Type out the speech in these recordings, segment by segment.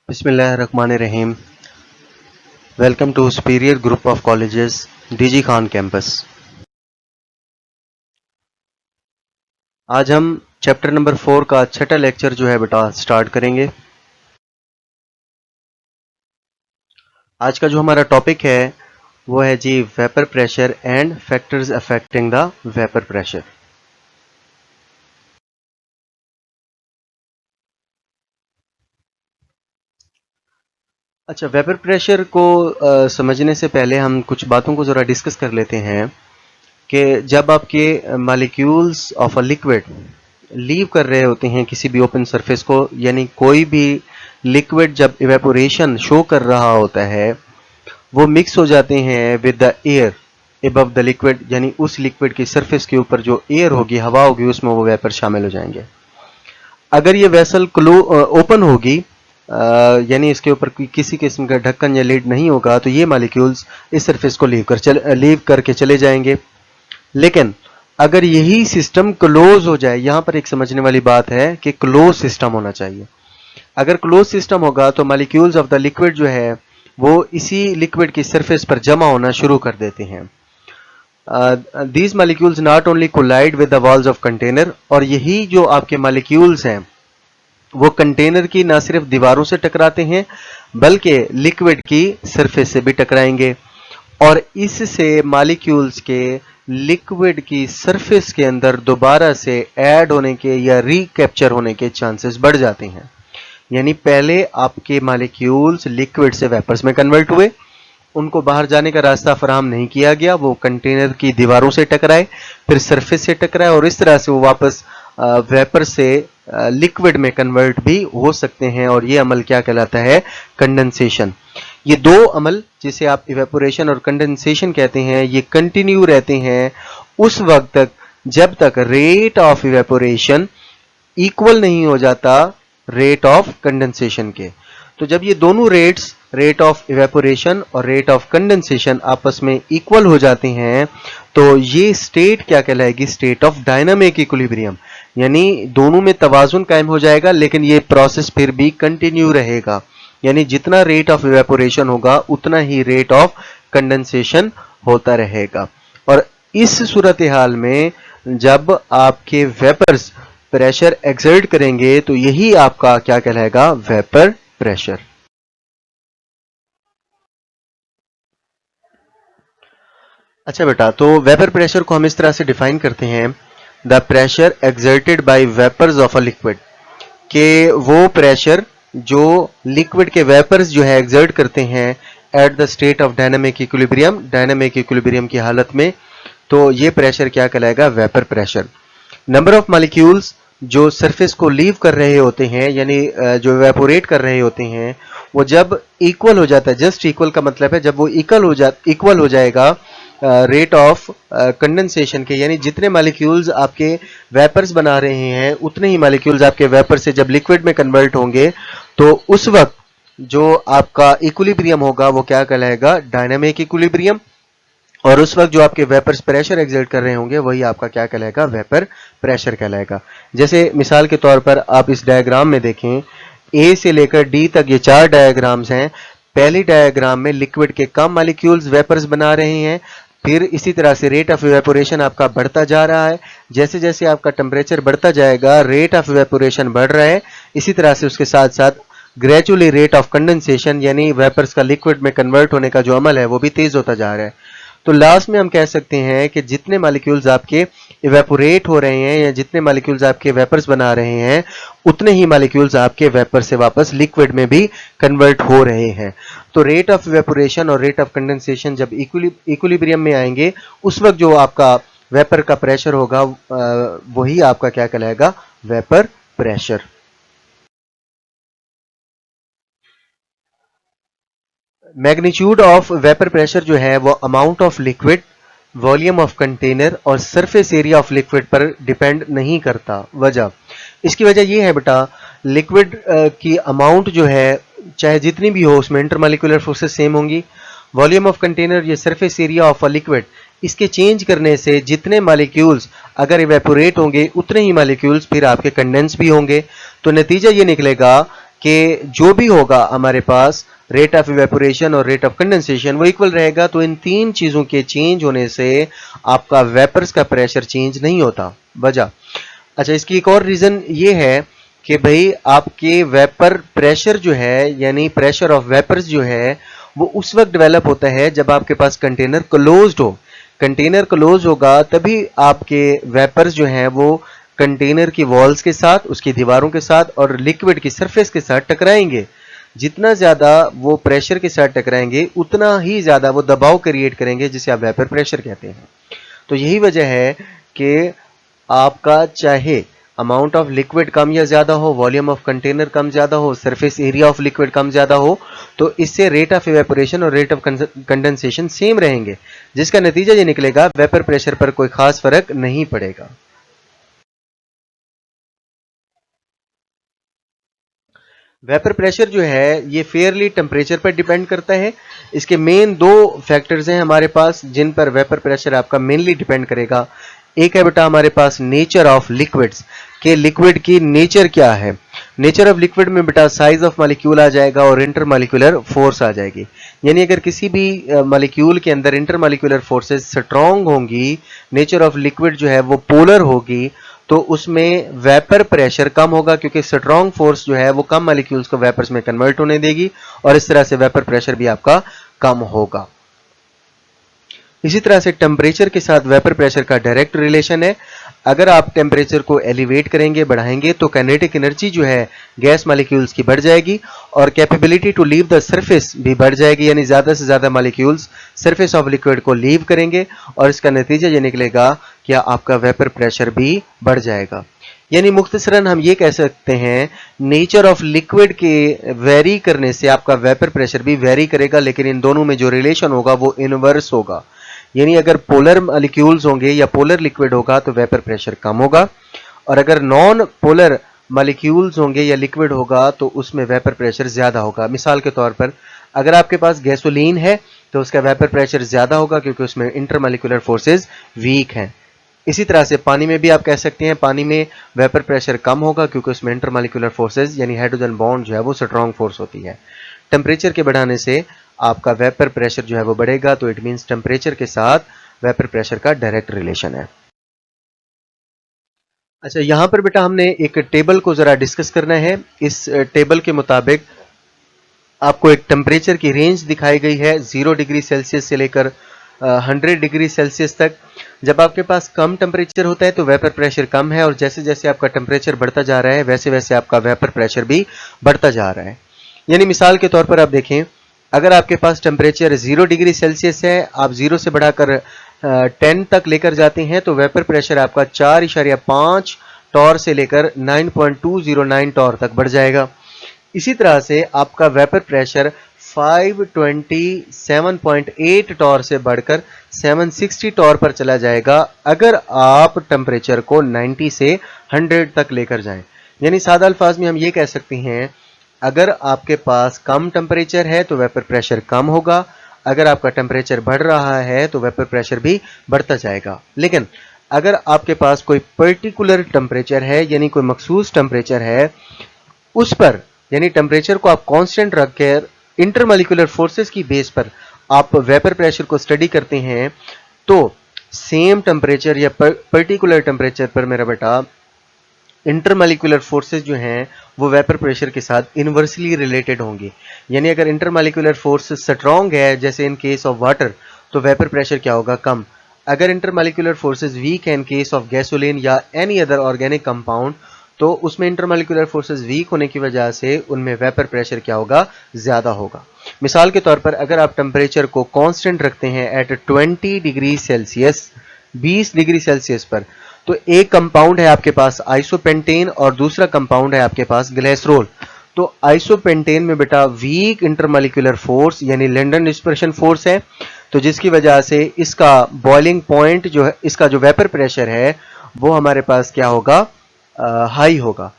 बिस्मिल्लाहिर्रहमानिर्रहीम। Welcome to superior group of colleges, DG Khan campus. आज हम चैप्टर नंबर 4 का छठा लेक्चर जो है बेटा स्टार्ट करेंगे। आज का जो हमारा टॉपिक है वो है जी vapour pressure and factors affecting the vapour pressure. अच्छा, वेपर प्रेशर को समझने से पहले हम कुछ बातों को ज़रा डिस्कस कर लेते हैं कि जब आपके molecules of a liquid leave कर रहे होते हैं किसी भी ओपन सरफेस को, यानी कोई भी लिक्विड जब इवेपोरेशन शो कर रहा होता है वो मिक्स हो जाते हैं with the air above the liquid, यानी उस लिक्विड की सरफेस के ऊपर जो एयर होगी, हवा होगी, उसमें वो वेपर शामिल हो जाएंगे। अगर ये वेसल ओपन होगी, यानी इसके ऊपर किसी किस्म का ढक्कन या लिड नहीं होगा, तो ये मॉलिक्यूल्स इस सरफेस को लीव करके चले जाएंगे। लेकिन अगर यही सिस्टम क्लोज हो जाए, यहां पर एक समझने वाली बात है कि क्लोज सिस्टम होना चाहिए। अगर क्लोज सिस्टम होगा तो मॉलिक्यूल्स ऑफ द लिक्विड जो है वो इसी लिक्विड की सरफेस पर जमा होना शुरू कर देते हैं। These molecules not only collide with the walls of container, और यही जो आपके मॉलिक्यूल्स हैं वो कंटेनर की ना सिर्फ दीवारों से टकराते हैं बल्कि लिक्विड की सरफेस से भी टकराएंगे, और इससे मॉलिक्यूल्स के लिक्विड की सरफेस के अंदर दोबारा से ऐड होने के या रिकैप्चर होने के चांसेस बढ़ जाते हैं। यानी पहले आपके मॉलिक्यूल्स लिक्विड से वेपर्स में कन्वर्ट हुए, उनको बाहर जाने का रास्ता फराहम नहीं किया गया, वो कंटेनर की दीवारों से टकराए, फिर सरफेस से टकराए, और इस तरह से वो वापस वेपर से लिक्विड में कन्वर्ट भी हो सकते हैं, और ये अमल क्या कहलाता है? कंडेंसेशन। ये दो अमल जिसे आप इवेपोरेशन और कंडेंसेशन कहते हैं, ये कंटिन्यू रहते हैं उस वक्त तक जब तक रेट ऑफ इवेपोरेशन इक्वल नहीं हो जाता रेट ऑफ कंडेंसेशन के। तो जब ये दोनों रेट्स, रेट ऑफ इवेपोरेशन और रेट ऑफ कंडेंसेशन, आपस में इक्वल हो जाते हैं तो ये स्टेट क्या कहलाएगी? State of dynamic equilibrium. यानी दोनों में तवाजुन कायम हो जाएगा, लेकिन ये प्रोसेस फिर भी कंटिन्यू रहेगा। यानी जितना रेट ऑफ इवेपोरेशन होगा उतना ही रेट ऑफ कंडेंसेशन होता रहेगा। और इस सूरत हाल में जब आपके वेपर्स प्रेशर एक्सर्ट करेंगे तो यही आपका क्या कहलाएगा? Vapour pressure. अच्छा बेटा, तो वेपर प्रेशर को हम इस तरह से डिफाइन करते हैं, the pressure exerted by vapours of a liquid, कि वो प्रेशर जो लिक्विड के वेपर्स जो है एक्सर्ट करते हैं at the state of dynamic equilibrium, dynamic equilibrium की हालत में, तो ये प्रेशर क्या कहलाएगा? Vapour pressure. Number of molecules जो सरफेस को लीव कर रहे होते हैं, यानी जो इवेपोरेट कर रहे होते हैं, वो जब इक्वल हो जाता है, जस्ट इक्वल का मतलब है जब वो इक्वल हो जाएगा रेट ऑफ कंडेंसेशन के, यानी जितने मॉलिक्यूल्स आपके वेपर्स बना रहे हैं उतने ही मॉलिक्यूल्स आपके वेपर से जब लिक्विड में कन्वर्ट होंगे, तो उस वक्त जो आपका इक्विलिब्रियम होगा वो क्या कहलाएगा? Dynamic equilibrium. और उस वक्त जो आपके वेपर्स प्रेशर एक्सर्ट कर रहे होंगे वही आपका क्या कहलाएगा? वेपर प्रेशर कहलाएगा। जैसे मिसाल के तौर पर आप इस डायग्राम में देखें, ए से लेकर डी तक ये 4 डायग्राम्स हैं। पहली डायग्राम में लिक्विड के कम मॉलिक्यूल्स वेपर्स बना रहे हैं, फिर इसी तरह से रेट ऑफ इवेपोरेशन आपका बढ़ता जा रहा है। जैसे जैसे आपका टेम्परेचर बढ़ता जाएगा रेट ऑफ इवेपोरेशन बढ़ रहा है, इसी तरह से उसके साथ साथ ग्रेजुअली रेट ऑफ कंडेंसेशन, यानी वेपर्स का लिक्विड में कन्वर्ट होने का जो अमल है वो भी तेज होता जा रहा है। तो लास्ट में हम कह सकते हैं कि जितने मॉलिक्यूल्स आपके इवेपोरेट हो रहे हैं या जितने मॉलिक्यूल्स आपके वेपर्स बना रहे हैं उतने ही मॉलिक्यूल्स आपके वेपर से वापस लिक्विड में भी कन्वर्ट हो रहे हैं। तो रेट ऑफ इवेपोरेशन और रेट ऑफ कंडेंसेशन जब इक्विलिब्रियम में आएंगे उस वक्त जो आपका वेपर का प्रेशर होगा वही आपका क्या कहलाएगा? Vapour pressure. Magnitude of vapour pressure जो है वो amount of liquid, volume of container और सरफेस एरिया ऑफ लिक्विड पर डिपेंड नहीं करता। वजह, इसकी वजह ये है बेटा, लिक्विड की अमाउंट जो है चाहे जितनी भी हो उसमें इंटरमॉलिक्यूलर फोर्सेस सेम होंगी। वॉल्यूम ऑफ कंटेनर ये surface area of a liquid, इसके चेंज करने से जितने मॉलिक्यूल्स अगर इवेपोरेट होंगे उतने ही मॉलिक्यूल्स फिर आपके कंडेंस भी होंगे। तो नतीजा ये निकलेगा कि जो भी होगा हमारे पास रेट ऑफ इवेपोरेशन और रेट ऑफ कंडेंसेशन वो इक्वल रहेगा। तो इन तीन चीजों के चेंज होने से आपका वेपर्स का प्रेशर चेंज नहीं होता वजह। अच्छा, इसकी एक और रीजन ये है कि भाई आपके वेपर प्रेशर जो है यानी प्रेशर ऑफ वेपर्स जो है वो उस वक्त डेवलप होता है जब आपके पास कंटेनर क्लोज्ड हो। कंटेनर क्लोज होगा तभी आपके वेपर्स जो हैं वो कंटेनर की वॉल्स के साथ, उसकी दीवारों के साथ और लिक्विड की सरफेस के साथ टकराएंगे। जितना ज्यादा वो प्रेशर के साथ टकराएंगे उतना ही ज्यादा वो दबाव क्रिएट करेंगे जिसे आप वेपर प्रेशर कहते हैं। तो यही वजह है कि आपका चाहे अमाउंट ऑफ लिक्विड कम या ज्यादा हो, वॉल्यूम ऑफ कंटेनर कम ज्यादा हो, सरफेस एरिया ऑफ लिक्विड कम ज्यादा हो, तो इससे रेट ऑफ इवेपोरेशन और रेट ऑफ कंडेंसेशन सेम रहेंगे, जिसका नतीजा ये निकलेगा वेपर प्रेशर पर कोई खास फर्क नहीं पड़ेगा। वेपर प्रेशर जो है ये फेयरली टेम्परेचर पर डिपेंड करता है। इसके मेन दो फैक्टर्स हैं हमारे पास जिन पर वेपर प्रेशर आपका मेनली डिपेंड करेगा। एक है बेटा हमारे पास नेचर ऑफ लिक्विड्स, के लिक्विड की नेचर क्या है। नेचर ऑफ लिक्विड में बेटा साइज ऑफ मॉलिक्यूल आ जाएगा और इंटरमॉलिक्यूलर फोर्स आ जाएगी। यानी अगर किसी भी मॉलिक्यूल के अंदर इंटरमॉलिक्यूलर फोर्सेस स्ट्रांग होंगी, नेचर ऑफ लिक्विड जो है वो पोलर होगी, तो उसमें वेपर प्रेशर कम होगा क्योंकि स्ट्रांग फोर्स जो है वो कम मॉलिक्यूल्स को वेपर्स में कन्वर्ट होने देगी और इस तरह से वेपर प्रेशर भी आपका कम होगा। इसी तरह से टेम्परेचर के साथ वेपर प्रेशर का डायरेक्ट रिलेशन है। अगर आप टेम्परेचर को एलिवेट करेंगे, बढ़ाएंगे, तो काइनेटिक एनर्जी जो है गैस मॉलिक्यूल्स की बढ़ जाएगी और capability to leave the surface भी बढ़ जाएगी, यानी ज्यादा से ज्यादा मॉलिक्यूल्स सरफेस ऑफ लिक्विड को लीव करेंगे और इसका नतीजा ये निकलेगा कि आपका वेपर प्रेशर भी बढ़ जाएगा। यानी मुख्तसरन हम ये कह सकते हैं नेचर ऑफ लिक्विड के वेरी करने से आपका वेपर प्रेशर भी वेरी करेगा, लेकिन इन दोनों में जो रिलेशन होगा वो इनवर्स होगा। यानी अगर पोलर मॉलिक्यूल्स होंगे या पोलर लिक्विड होगा तो वेपर प्रेशर कम होगा, और अगर नॉन पोलर मॉलिक्यूल्स होंगे या लिक्विड होगा तो उसमें वेपर प्रेशर ज्यादा होगा। मिसाल के तौर पर अगर आपके पास गैसोलीन है तो उसका वेपर प्रेशर ज्यादा होगा क्योंकि उसमें इंटरमॉलिक्यूलर फोर्सेस वीक हैं। इसी तरह से पानी में भी आप कह सकते हैं पानी में वेपर प्रेशर कम होगा क्योंकि उसमें इंटरमॉलिक्यूलर फोर्सेस यानी हाइड्रोजन बॉन्ड जो है वो स्ट्रॉन्ग फोर्स होती है। टेम्परेचर के बढ़ाने से आपका वेपर प्रेशर जो है वो बढ़ेगा, तो इट मींस टेम्परेचर के साथ वेपर प्रेशर का डायरेक्ट रिलेशन है। अच्छा, यहां पर बेटा हमने एक टेबल को जरा डिस्कस करना है। इस टेबल के मुताबिक आपको एक टेम्परेचर की रेंज दिखाई गई है 0 डिग्री सेल्सियस से लेकर 100 डिग्री सेल्सियस तक। जब आपके पास कम टेम्परेचर होता है तो वेपर प्रेशर कम है और जैसे जैसे आपका टेम्परेचर बढ़ता जा रहा है वैसे वैसे आपका वेपर प्रेशर भी बढ़ता जा रहा है। यानी मिसाल के तौर पर आप देखें, अगर आपके पास टेम्परेचर 0 डिग्री सेल्सियस है, आप 0 से बढ़ाकर 10 तक लेकर जाते हैं तो वेपर प्रेशर आपका 4.5 टॉर से लेकर 9.209 टॉर तक बढ़ जाएगा। इसी तरह से आपका वेपर प्रेशर 527.8 टॉर से बढ़कर 760 टॉर पर चला जाएगा अगर आप टेम्परेचर को 90 से 100 तक लेकर जाएं। यानी सादा अल्फाज में हम ये कह सकते हैं अगर आपके पास कम टेम्परेचर है तो वेपर प्रेशर कम होगा, अगर आपका टेम्परेचर बढ़ रहा है तो वेपर प्रेशर भी बढ़ता जाएगा। लेकिन अगर आपके पास कोई पर्टिकुलर टेम्परेचर है यानी कोई मखसूस टेम्परेचर है, उस पर यानी टेम्परेचर को आप कांस्टेंट रखकर इंटरमॉलिक्यूलर फोर्सेस की बेस पर आप वेपर प्रेशर को स्टडी करते हैं, तो सेम टेम्परेचर या पर्टिकुलर टेम्परेचर पर मेरा बेटा इंटरमॉलिक्यूलर फोर्सेस जो हैं वो वेपर प्रेशर के साथ इनवर्सली रिलेटेड होंगी। यानी अगर इंटरमॉलिक्यूलर फोर्स स्ट्रॉन्ग है जैसे इन केस ऑफ वाटर तो वेपर प्रेशर क्या होगा, कम। अगर इंटरमॉलिक्यूलर फोर्सेस वीक है इन केस ऑफ गैसोलीन या एनी अदर ऑर्गेनिक कंपाउंड तो उसमें इंटरमॉलिक्यूलर फोर्सेस वीक होने की वजह से उनमें वेपर प्रेशर क्या होगा, ज्यादा होगा। मिसाल के तौर पर अगर आप टेम्परेचर को कांस्टेंट रखते हैं at 20 degree Celsius, 20 degree Celsius पर, तो एक कंपाउंड है आपके पास आइसोपेंटेन और दूसरा कंपाउंड है आपके पास ग्लिसरॉल। तो आइसोपेंटेन में बेटा वीक इंटरमॉलिक्यूलर फोर्स यानी लैंडन डिस्पर्शन फोर्स है, तो जिसकी वजह से इसका बॉइलिंग पॉइंट जो है, इसका जो वेपर प्रेशर है वो हमारे पास क्या होगा, हाई होगा।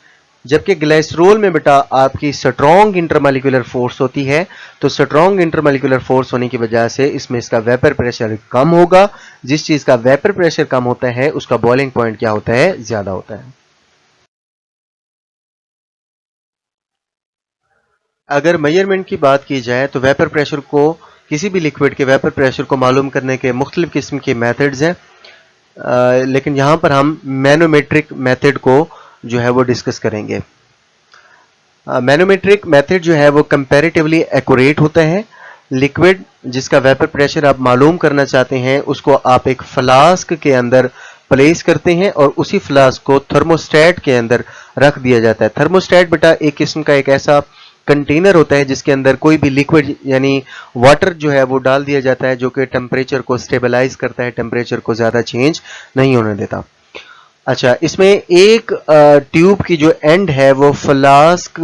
जबकि ग्लिसरॉल में बेटा आपकी स्ट्रॉन्ग इंटरमॉलिक्यूलर फोर्स होती है, तो स्ट्रॉन्ग इंटरमॉलिक्यूलर फोर्स होने की वजह से इसमें इसका वेपर प्रेशर कम होगा। जिस चीज का वेपर प्रेशर कम होता है उसका बॉइलिंग पॉइंट क्या होता है, ज्यादा होता है। अगर मेजरमेंट की बात की जाए तो वेपर प्रेशर को, किसी भी लिक्विड के वेपर प्रेशर को मालूम करने के मुख्तलिफ किस्म के मेथड्स हैं, लेकिन यहाँ पर हम मैनोमेट्रिक मेथड को जो है वो डिस्कस करेंगे। मैनोमेट्रिक मेथड जो है वो कंपैरेटिवली एक्यूरेट होता है। लिक्विड जिसका वेपर प्रेशर आप मालूम करना चाहते हैं उसको आप एक फ्लास्क के अंदर प्लेस करते हैं और उसी फ्लास्क को थर्मोस्टेट के अंदर रख दिया जाता है। थर्मोस्टेट बेटा एक किस्म का एक ऐसा कंटेनर होता है जिसके अंदर कोई भी लिक्विड यानी वाटर जो है वो डाल दिया जाता है, जो कि टेम्परेचर को स्टेबलाइज करता है, टेम्परेचर को ज़्यादा चेंज नहीं होने देता। अच्छा, इसमें एक ट्यूब की जो एंड है वो फ्लास्क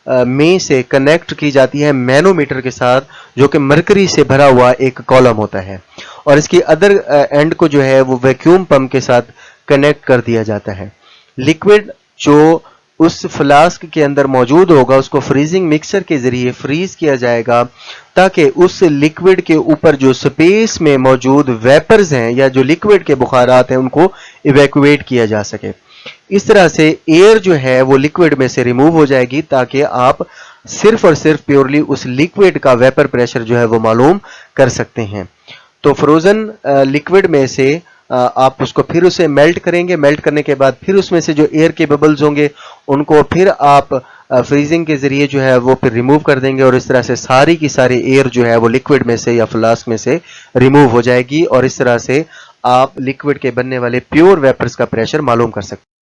में से कनेक्ट की जाती है मैनोमीटर के साथ, जो कि मरकरी से भरा हुआ एक कॉलम होता है, और इसकी अदर एंड को जो है वो वैक्यूम पंप के साथ कनेक्ट कर दिया जाता है। लिक्विड जो उस फ्लास्क के अंदर मौजूद होगा उसको फ्रीजिंग मिक्सर के जरिए फ्रीज किया जाएगा, ताकि उस लिक्विड के ऊपर जो स्पेस में मौजूद वेपर्स हैं या जो लिक्विड के बुखारात हैं उनको इवैक्यूएट किया जा सके। इस तरह से एयर जो है वो लिक्विड में से रिमूव हो जाएगी, ताकि आप सिर्फ और सिर्फ प्योरली उस लिक्विड का वेपर प्रेशर जो है वो मालूम कर सकते हैं। तो फ्रोजन लिक्विड में से आप उसको फिर उसे मेल्ट करेंगे, मेल्ट करने के बाद फिर उसमें से जो एयर के बबल्स होंगे उनको फिर आप फ्रीजिंग के जरिए जो है वो फिर रिमूव कर देंगे, और इस तरह से सारी की सारी एयर जो है वो लिक्विड में से या फ्लास्क में से रिमूव हो जाएगी, और इस तरह से आप लिक्विड के बनने वाले प्योर वेपर्स का प्रेशर मालूम कर सकते हैं।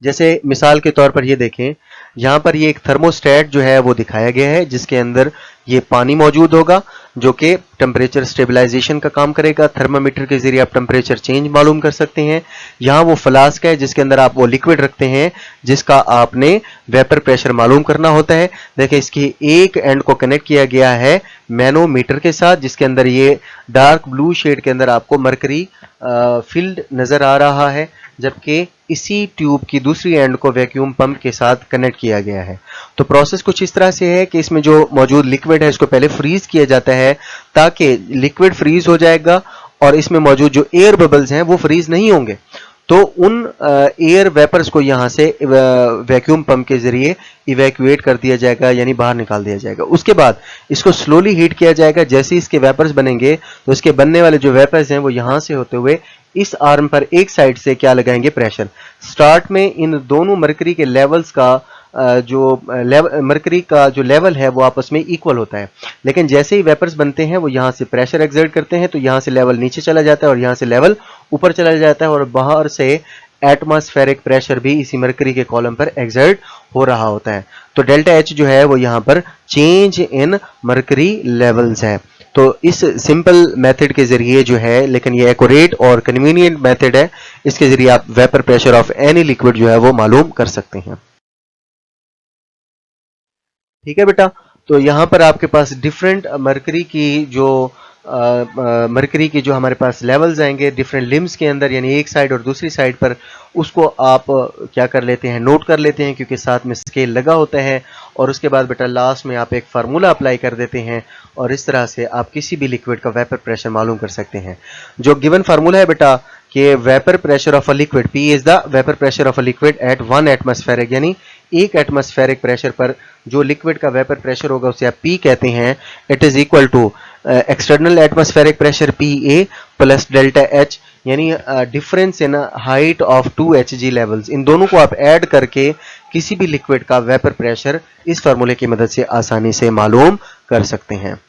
जैसे मिसाल के तौर पर ये देखें, यहाँ पर ये एक थर्मोस्टेट जो है वो दिखाया गया है, जिसके अंदर ये पानी मौजूद होगा जो कि टेम्परेचर स्टेबलाइजेशन का काम करेगा। थर्मामीटर के जरिए आप टेम्परेचर चेंज मालूम कर सकते हैं। यहाँ वो फ्लास्क है जिसके अंदर आप वो लिक्विड रखते हैं जिसका आपने वेपर प्रेशर मालूम करना होता है। देखिए, इसकी एक एंड को कनेक्ट किया गया है मैनोमीटर के साथ, जिसके अंदर ये डार्क ब्लू शेड के अंदर आपको मरकरी फील्ड नजर आ रहा है, जबकि इसी ट्यूब की दूसरी एंड को वैक्यूम पंप के साथ कनेक्ट किया गया है। तो प्रोसेस कुछ इस तरह से है कि इसमें जो मौजूद लिक्विड है इसको पहले फ्रीज किया जाता है, ताकि लिक्विड फ्रीज हो जाएगा और इसमें मौजूद जो एयर बबल्स हैं वो फ्रीज नहीं होंगे। तो उन एयर वेपर्स को यहाँ से वैक्यूम पंप के जरिए इवैक्यूएट कर दिया जाएगा, यानी बाहर निकाल दिया जाएगा। उसके बाद इसको स्लोली हीट किया जाएगा। जैसे ही इसके वेपर्स बनेंगे तो इसके बनने वाले जो वेपर्स हैं वो यहाँ से होते हुए इस आर्म पर एक साइड से क्या लगाएंगे, प्रेशर। स्टार्ट में इन दोनों मरकरी के लेवल्स का मरकरी का जो लेवल है वो आपस में इक्वल होता है, लेकिन जैसे ही वेपर्स बनते हैं वो यहाँ से प्रेशर एक्सर्ट करते हैं तो यहाँ से लेवल नीचे चला जाता है और यहाँ से लेवल ऊपर चला जाता है, और बाहर से एटमॉस्फेरिक प्रेशर भी इसी मरकरी के कॉलम पर एक्सर्ट हो रहा होता है। तो डेल्टा एच जो है वो यहाँ पर चेंज इन मरकरी लेवल्स है। तो इस सिंपल मेथड के जरिए जो है, लेकिन ये एक्यूरेट और कन्वीनियंट मेथड है, इसके जरिए आप vapour pressure of any liquid जो है वो मालूम कर सकते हैं। ठीक है बेटा, तो यहाँ पर आपके पास डिफरेंट मरकरी की जो हमारे पास लेवल्स आएंगे डिफरेंट लिम्स के अंदर, यानी एक साइड और दूसरी साइड पर, उसको आप क्या कर लेते हैं, नोट कर लेते हैं, क्योंकि साथ में स्केल लगा होता है। और उसके बाद बेटा लास्ट में आप एक फार्मूला अप्लाई कर देते हैं और इस तरह से आप किसी भी लिक्विड का वेपर प्रेशर मालूम कर सकते हैं। जो गिवन फार्मूला है बेटा कि vapour pressure of a liquid, P is the vapour pressure of a liquid at 1 atmospheric, यानी एक एटमॉस्फेरिक प्रेशर पर जो लिक्विड का वेपर प्रेशर होगा उसे आप P कहते हैं। It is equal to external atmospheric pressure PA plus delta H, यानी difference in height of 2 Hg levels. इन दोनों को आप ऐड करके किसी भी लिक्विड का वेपर प्रेशर इस फार्मूले की मदद से आसानी से मालूम कर सकते हैं।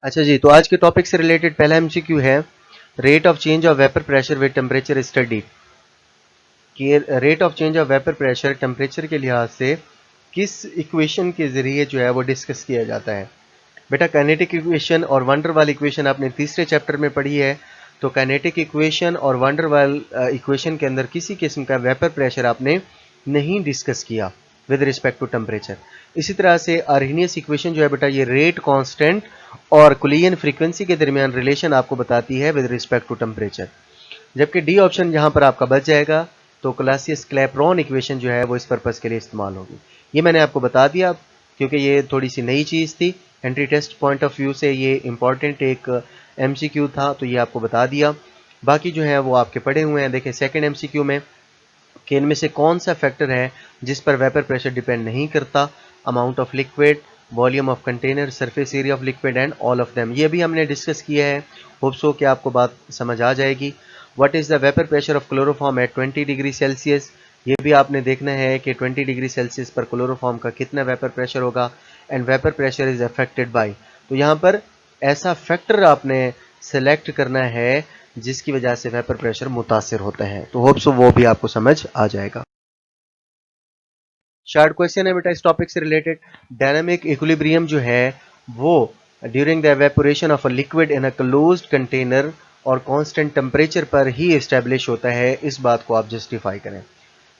अच्छा जी, तो आज के टॉपिक से रिलेटेड पहला एमसीक्यू है, rate of change of vapour pressure with temperature study. कि rate of change of vapour pressure temperature के लिहाज से किस इक्वेशन के जरिए जो है वो डिस्कस किया जाता है। बेटा काइनेटिक इक्वेशन और वंडरवाल इक्वेशन आपने तीसरे चैप्टर में पढ़ी है। तो काइनेटिक इक्वेशन और वंडरवाल इक्वेशन के अंदर किसी किस्म का वेपर प्रेशर आपने नहीं डिस्कस किया विद रिस्पेक्ट टू टेम्परेचर। इसी तरह से आर्हेनियस इक्वेशन जो है बेटा ये रेट कांस्टेंट और कुलियन फ्रीक्वेंसी के दरमियान रिलेशन आपको बताती है विद रिस्पेक्ट टू टेम्परेचर। जबकि डी ऑप्शन यहाँ पर आपका बच जाएगा, तो क्लासियस क्लैपेरॉन इक्वेशन जो है वो इस पर्पस के लिए इस्तेमाल होगी। ये मैंने आपको बता दिया क्योंकि ये थोड़ी सी नई चीज़ थी, entry test point of view से ये इंपॉर्टेंट एक एमसीक्यू था, तो ये आपको बता दिया। बाकी जो है वो आपके पढ़े हुए हैं। देखें सेकंड एमसीक्यू में कि इनमें से कौन सा फैक्टर है जिस पर वेपर प्रेशर डिपेंड नहीं करता, amount of liquid, volume of container, surface area of liquid and all of them. ये भी हमने डिस्कस किया है, होप सो कि आपको बात समझ आ जाएगी। What is the vapour pressure of chloroform at 20 degree Celsius, ये भी आपने देखना है कि 20 डिग्री सेल्सियस पर क्लोरोफॉर्म का कितना वेपर प्रेशर होगा। And vapour pressure is affected bye, तो यहाँ पर ऐसा फैक्टर आपने सेलेक्ट करना है जिसकी वजह से वेपर प्रेशर मुतासिर होता है। तो होप सो वो भी आपको समझ आ जाएगा। शार्ट क्वेश्चन है बेटा इस टॉपिक से रिलेटेड। डायनामिक इक्विलिब्रियम जो है वो during the evaporation of a liquid in a closed container और कांस्टेंट टेम्परेचर पर ही एस्टेब्लिश होता है, इस बात को आप जस्टिफाई करें।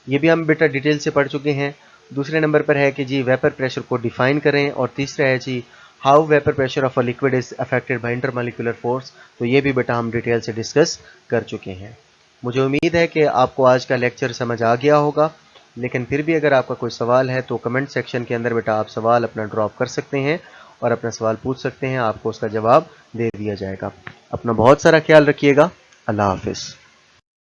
ये भी हम बेटा डिटेल से पढ़ चुके हैं। दूसरे नंबर पर है कि जी वेपर प्रेशर को डिफाइन करें, और तीसरा है जी how vapour pressure of a liquid is affected by intermolecular force, तो ये भी बेटा हम डिटेल से डिस्कस कर चुके हैं। मुझे उम्मीद है कि आपको आज का लेक्चर समझ आ गया होगा, लेकिन फिर भी अगर आपका कोई सवाल है तो कमेंट सेक्शन के अंदर बेटा आप सवाल अपना ड्रॉप कर सकते हैं और अपना सवाल पूछ सकते हैं, आपको उसका जवाब दे दिया जाएगा। अपना बहुत सारा ख्याल रखिएगा। अल्लाह हाफिज़।